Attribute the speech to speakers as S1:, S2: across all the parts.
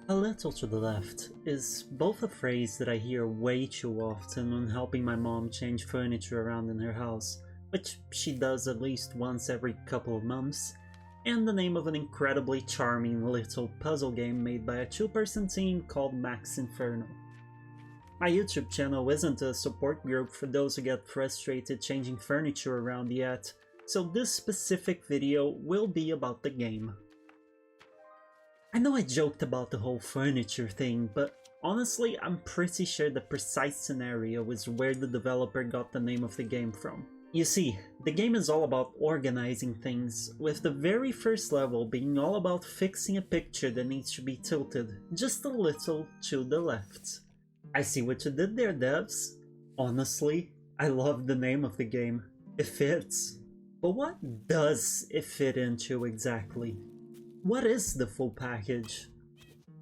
S1: A little to the left is both a phrase that I hear way too often when helping my mom change furniture around in her house, which she does at least once every couple of months, and the name of an incredibly charming little puzzle game made by a two-person team called Max Inferno. My YouTube channel isn't a support group for those who get frustrated changing furniture around yet, so this specific video will be about the game. I know I joked about the whole furniture thing, but honestly I'm pretty sure the precise scenario is where the developer got the name of the game from. You see, the game is all about organizing things, with the very first level being all about fixing a picture that needs to be tilted just a little to the left. I see what you did there, devs. Honestly, I love the name of the game. It fits. But what does it fit into exactly? What is the full package?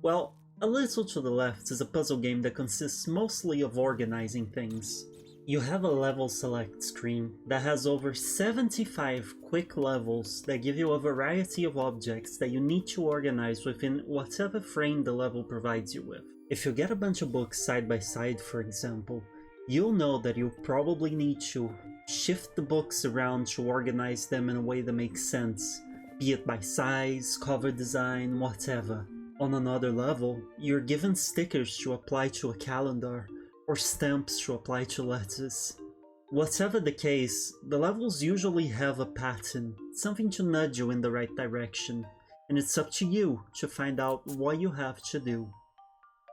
S1: Well, A Little to the Left is a puzzle game that consists mostly of organizing things. You have a level select screen that has over 75 quick levels that give you a variety of objects that you need to organize within whatever frame the level provides you with. If you get a bunch of books side by side, for example, you'll know that you'll probably need to shift the books around to organize them in a way that makes sense, be it by size, cover design, whatever. On another level, you're given stickers to apply to a calendar, or stamps to apply to letters. Whatever the case, the levels usually have a pattern, something to nudge you in the right direction, and it's up to you to find out what you have to do.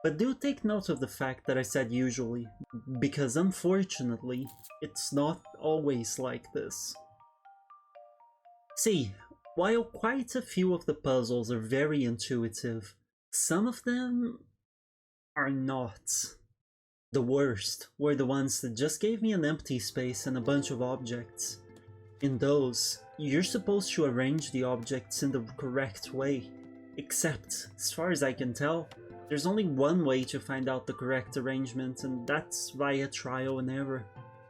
S1: But do take note of the fact that I said usually, because unfortunately, it's not always like this. See, while quite a few of the puzzles are very intuitive, some of them are not. The worst were the ones that just gave me an empty space and a bunch of objects. In those, you're supposed to arrange the objects in the correct way, except, as far as I can tell, there's only one way to find out the correct arrangement, and that's via trial and error.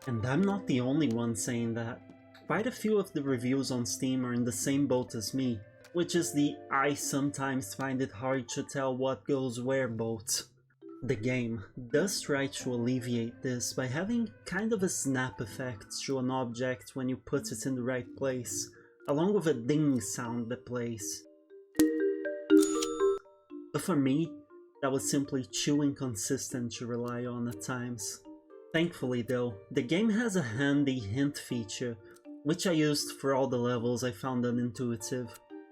S1: And I'm not the only one saying that. Quite a few of the reviews on Steam are in the same boat as me, which is the I sometimes find it hard to tell what goes where boat. The game does try to alleviate this by having kind of a snap effect to an object when you put it in the right place, along with a ding sound that plays. But for me, that was simply too inconsistent to rely on at times. Thankfully though, the game has a handy hint feature, which I used for all the levels I found unintuitive.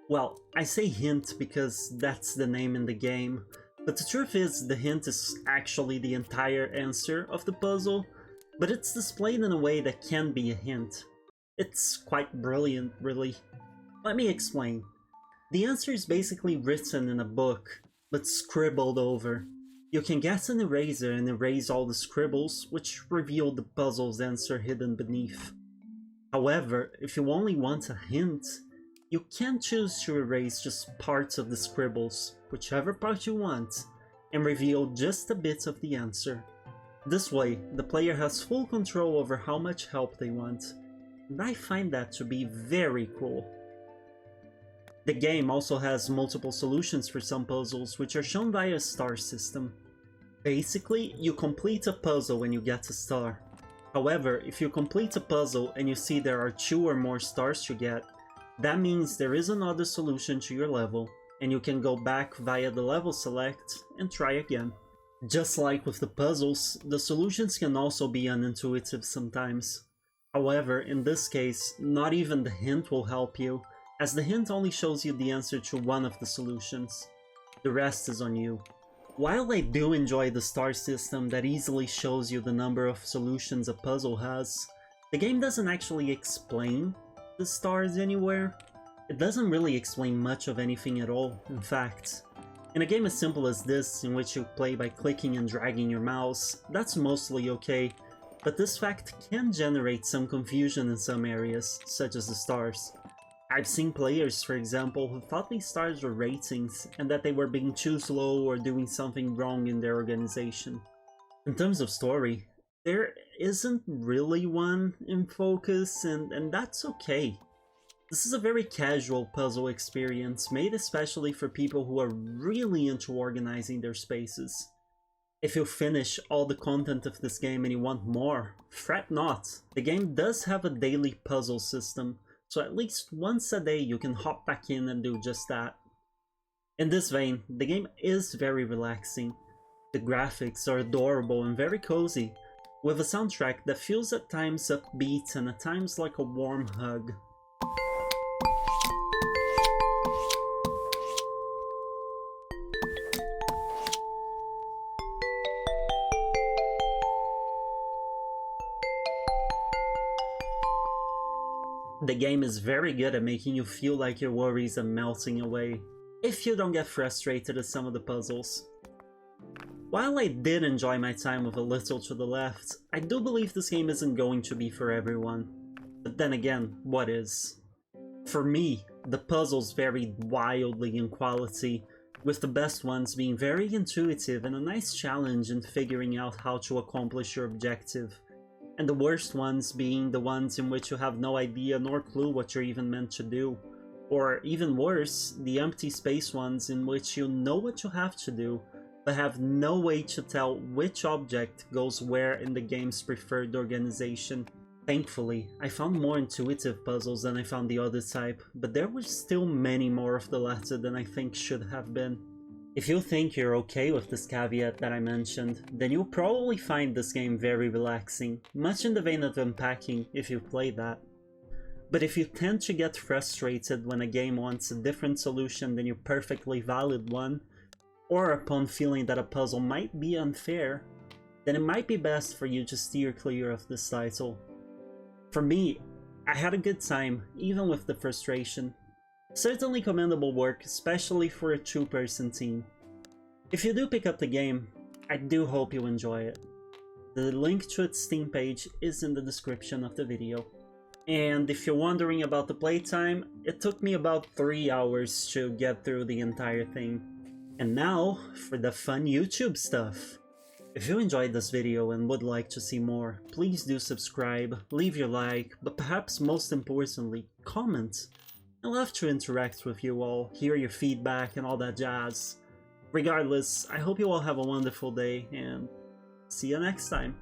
S1: Well, I say hint because that's the name in the game, but the truth is the hint is actually the entire answer of the puzzle, but it's displayed in a way that can be a hint. It's quite brilliant, really. Let me explain. The answer is basically written in a book, but scribbled over. You can get an eraser and erase all the scribbles, which reveal the puzzle's answer hidden beneath. However, if you only want a hint, you can choose to erase just parts of the scribbles, whichever part you want, and reveal just a bit of the answer. This way, the player has full control over how much help they want, and I find that to be very cool. The game also has multiple solutions for some puzzles, which are shown via a star system. Basically, you complete a puzzle when you get a star. However, if you complete a puzzle and you see there are 2 or more stars to get, that means there is another solution to your level, and you can go back via the level select and try again. Just like with the puzzles, the solutions can also be unintuitive sometimes. However, in this case, not even the hint will help you, as the hint only shows you the answer to one of the solutions. The rest is on you. While I do enjoy the star system that easily shows you the number of solutions a puzzle has, the game doesn't actually explain the stars anywhere. It doesn't really explain much of anything at all, in fact. In a game as simple as this, in which you play by clicking and dragging your mouse, that's mostly okay, but this fact can generate some confusion in some areas, such as the stars. I've seen players, for example, who thought these stars were ratings, and that they were being too slow or doing something wrong in their organization. In terms of story, there isn't really one in focus, and that's okay. This is a very casual puzzle experience, made especially for people who are really into organizing their spaces. If you finish all the content of this game and you want more, fret not. The game does have a daily puzzle system, so at least once a day you can hop back in and do just that. In this vein, the game is very relaxing. The graphics are adorable and very cozy, with a soundtrack that feels at times upbeat and at times like a warm hug. The game is very good at making you feel like your worries are melting away, if you don't get frustrated at some of the puzzles. While I did enjoy my time with A Little to the Left, I do believe this game isn't going to be for everyone. But then again, what is? For me, the puzzles varied wildly in quality, with the best ones being very intuitive and a nice challenge in figuring out how to accomplish your objective, and the worst ones being the ones in which you have no idea nor clue what you're even meant to do, or even worse, the empty space ones in which you know what you have to do, but have no way to tell which object goes where in the game's preferred organization. Thankfully, I found more intuitive puzzles than I found the other type, but there were still many more of the latter than I think should have been. If you think you're okay with this caveat that I mentioned, then you'll probably find this game very relaxing, much in the vein of Unpacking if you've played that. But if you tend to get frustrated when a game wants a different solution than your perfectly valid one, or upon feeling that a puzzle might be unfair, then it might be best for you to steer clear of this title. For me, I had a good time, even with the frustration. Certainly commendable work, especially for a two-person team. If you do pick up the game, I do hope you enjoy it. The link to its Steam page is in the description of the video. And if you're wondering about the playtime, it took me about 3 hours to get through the entire thing. And now, for the fun YouTube stuff. If you enjoyed this video and would like to see more, please do subscribe, leave your like, but perhaps most importantly, comment. I love to interact with you all, hear your feedback and all that jazz. Regardless, I hope you all have a wonderful day and see you next time.